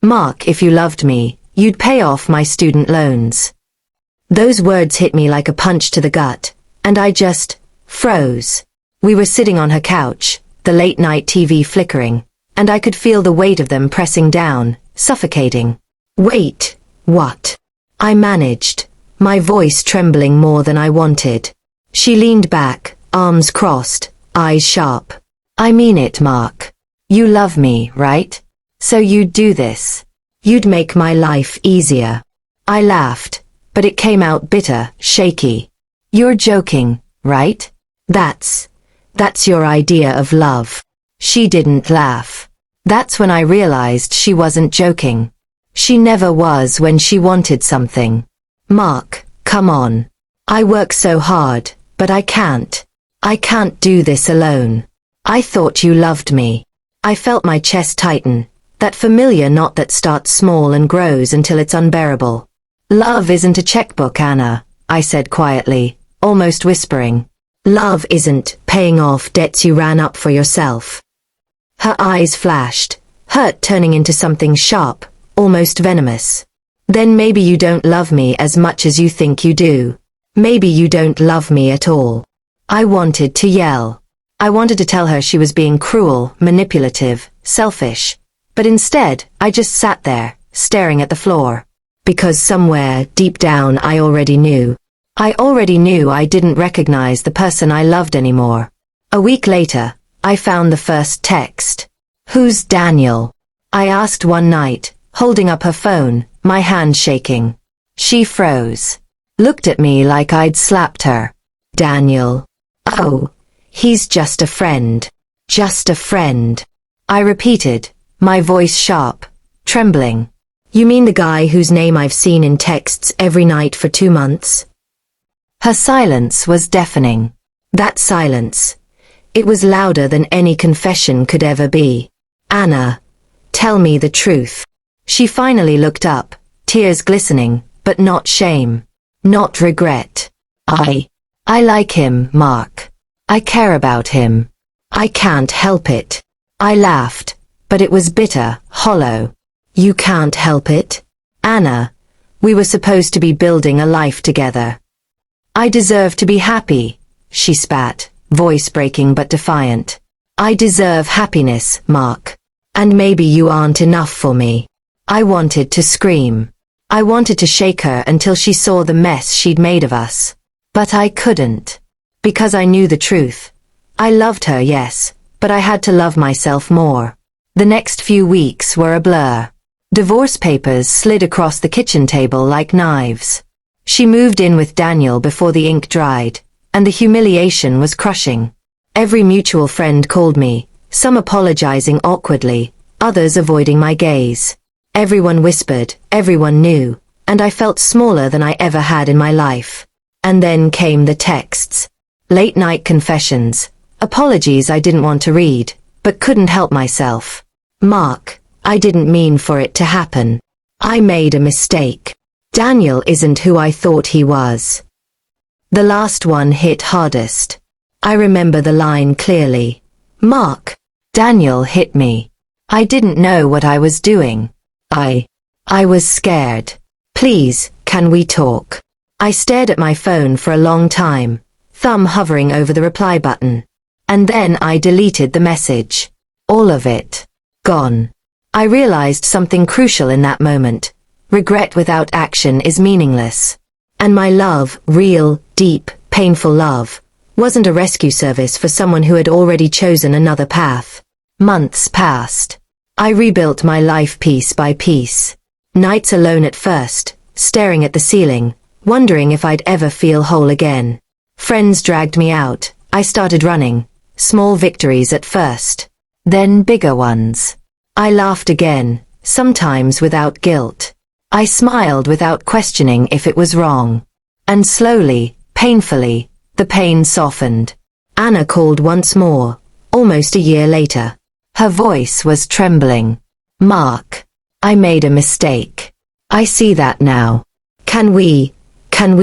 Mark, if you loved me, you'd pay off my student loans. Those words hit me like a punch to the gut, and I just froze. We were sitting on her couch, the late-night TV flickering, and I could feel the weight of them pressing down, suffocating. Wait, what? I managed, my voice trembling more than I wanted. She leaned back, arms crossed, eyes sharp. I mean it, Mark. You love me, right? So you'd do this. You'd make my life easier. I laughed, but it came out bitter, shaky. You're joking, right? That's your idea of love. She didn't laugh. That's when I realized she wasn't joking. She never was when she wanted something. Mark, come on. I work so hard, but I can't. I can't do this alone. I thought you loved me. I felt my chest tighten, that familiar knot that starts small and grows until it's unbearable. Love isn't a checkbook, Anna, I said quietly, almost whispering. Love isn't paying off debts you ran up for yourself. Her eyes flashed, hurt turning into something sharp, almost venomous. Then maybe you don't love me as much as you think you do. Maybe you don't love me at all. I wanted to yell. I wanted to tell her she was being cruel, manipulative, selfish. But instead, I just sat there, staring at the floor. Because somewhere, deep down, I already knew. I already knew I didn't recognize the person I loved anymore. A week later, I found the first text. Who's Daniel? I asked one night, holding up her phone, my hand shaking. She froze. Looked at me like I'd slapped her. Daniel. Oh, he's just a friend. Just a friend. I repeated, my voice sharp, trembling. You mean the guy whose name I've seen in texts every night for 2 months? Her silence was deafening. That silence. It was louder than any confession could ever be. Anna, tell me the truth. She finally looked up, tears glistening, but not shame. Not regret. I like him, Mark. I care about him. I can't help it. I laughed, but it was bitter, hollow. You can't help it? Anna, we were supposed to be building a life together. I deserve to be happy, she spat, voice breaking but defiant. I deserve happiness, Mark. And maybe you aren't enough for me. I wanted to scream. I wanted to shake her until she saw the mess she'd made of us. But I couldn't. Because I knew the truth. I loved her, yes, but I had to love myself more. The next few weeks were a blur. Divorce papers slid across the kitchen table like knives. She moved in with Daniel before the ink dried, and the humiliation was crushing. Every mutual friend called me, some apologizing awkwardly, others avoiding my gaze. Everyone whispered, everyone knew, and I felt smaller than I ever had in my life. And then came the texts. Late-night confessions, apologies I didn't want to read, but couldn't help myself. Mark, I didn't mean for it to happen. I made a mistake. Daniel isn't who I thought he was. The last one hit hardest. I remember the line clearly. Mark, Daniel hit me. I didn't know what I was doing. I was scared. Please, can we talk? I stared at my phone for a long time, thumb hovering over the reply button. And then I deleted the message. All of it. Gone. I realized something crucial in that moment. Regret without action is meaningless. And my love, real, deep, painful love, wasn't a rescue service for someone who had already chosen another path. Months passed. I rebuilt my life piece by piece. Nights alone at first, staring at the ceiling, wondering if I'd ever feel whole again. Friends dragged me out. I started running. Small victories at first. Then bigger ones. I laughed again, sometimes without guilt. I smiled without questioning if it was wrong. And slowly, painfully, the pain softened. Anna called once more, almost a year later. Her voice was trembling. Mark, I made a mistake. I see that now. Can we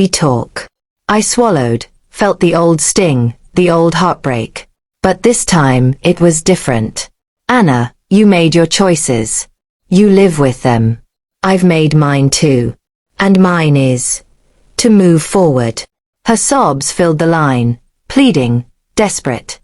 talk? I swallowed, felt the old sting, the old heartbreak. But this time, it was different. Anna, you made your choices. You live with them. I've made mine too. And mine is to move forward. Her sobs filled the line, pleading, desperate.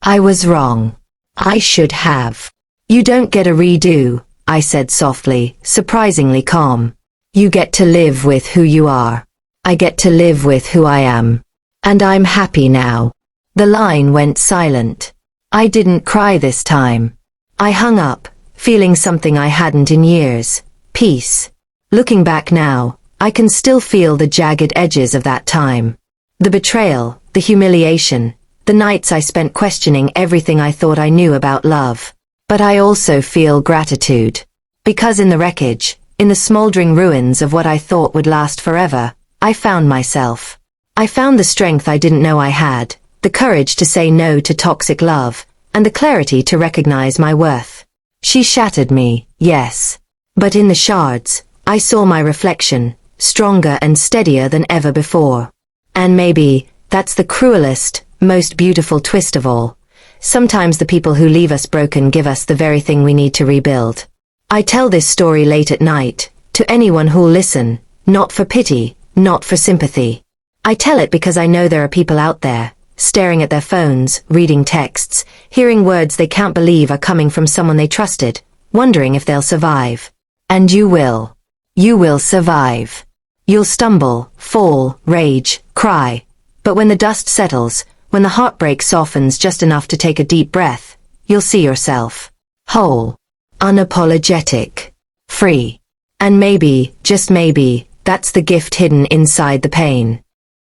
I was wrong. I should have. You don't get a redo, I said softly, surprisingly calm. You get to live with who you are. I get to live with who I am. And I'm happy now. The line went silent. I didn't cry this time. I hung up, feeling something I hadn't in years, peace. Looking back now, I can still feel the jagged edges of that time. The betrayal, the humiliation, the nights I spent questioning everything I thought I knew about love. But I also feel gratitude. Because in the wreckage, in the smoldering ruins of what I thought would last forever, I found myself. I found the strength I didn't know I had, the courage to say no to toxic love, and the clarity to recognize my worth. She shattered me, yes. But in the shards, I saw my reflection, stronger and steadier than ever before. And maybe, that's the cruelest, most beautiful twist of all. Sometimes the people who leave us broken give us the very thing we need to rebuild. I tell this story late at night, to anyone who'll listen, not for pity, not for sympathy. I tell it because I know there are people out there, staring at their phones, reading texts, hearing words they can't believe are coming from someone they trusted, wondering if they'll survive. And you will. You will survive. You'll stumble, fall, rage, cry. But when the dust settles, when the heartbreak softens just enough to take a deep breath, you'll see yourself. Whole. Unapologetic. Free. And maybe, just maybe, that's the gift hidden inside the pain.